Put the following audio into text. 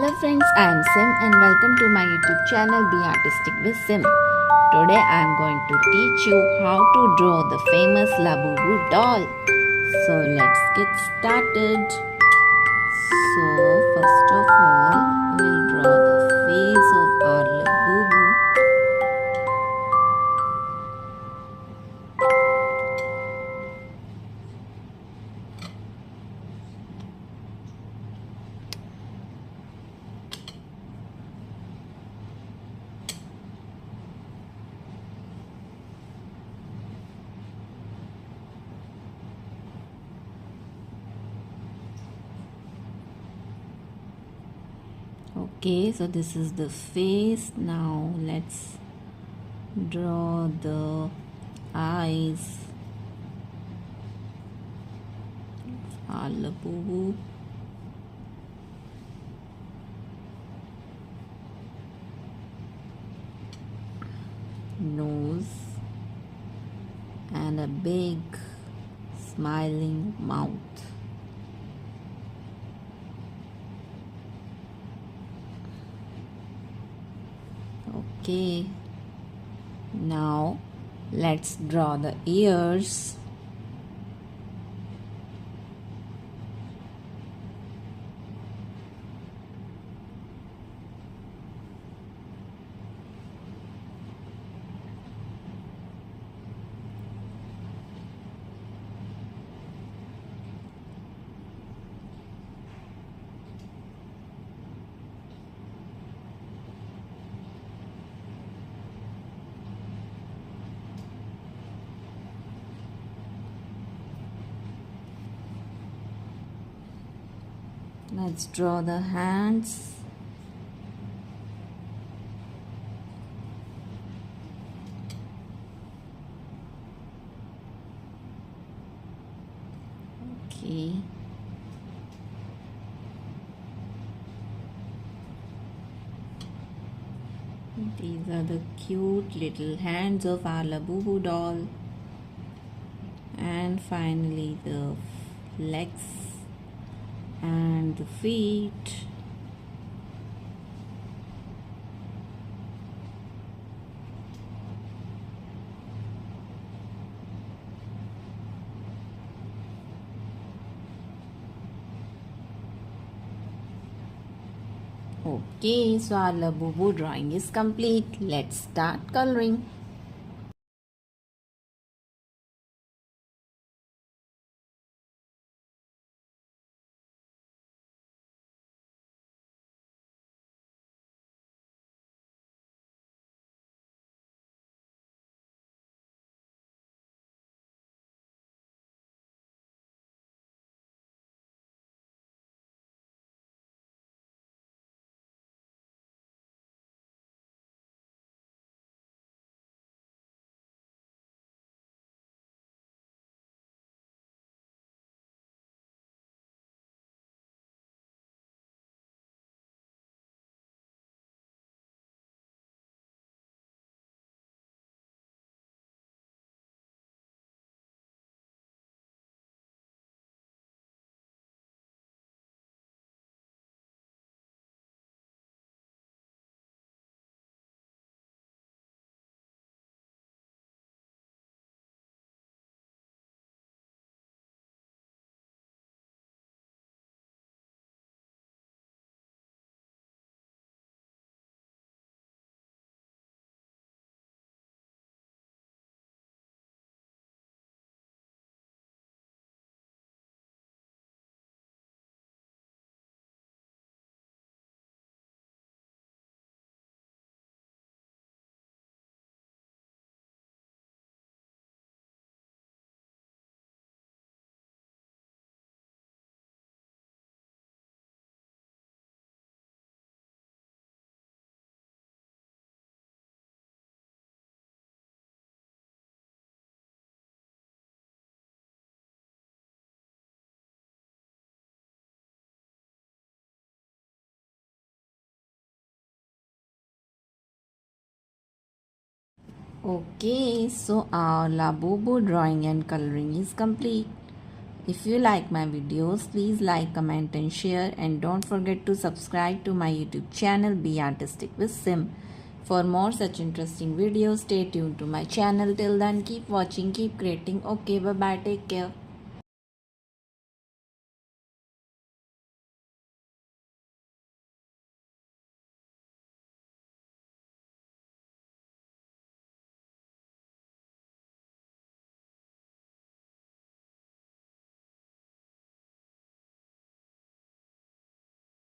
Hello friends, I am Sim and welcome to my YouTube channel Be Artistic with Sim. Today I am going to teach you how to draw the famous Labubu doll. So let's get started. So first of all, we'll draw the face of our Labubu. Okay, so this is the face. Now let's draw the eyes of our Labubu. Nose and a big smiling mouth. Okay, now let's draw the ears. Let's draw the hands. Okay. These are the cute little hands of our Labubu doll. And finally the legs and the feet. Okay, so our Labubu drawing is complete. Let's start coloring. Okay, so our Labubu drawing and coloring is complete. If you like my videos, please like, comment and share, and don't forget to subscribe to my YouTube channel Be Artistic with Sim. For more such interesting videos, stay tuned to my channel. Till then, keep watching, keep creating. Okay, bye bye, take care.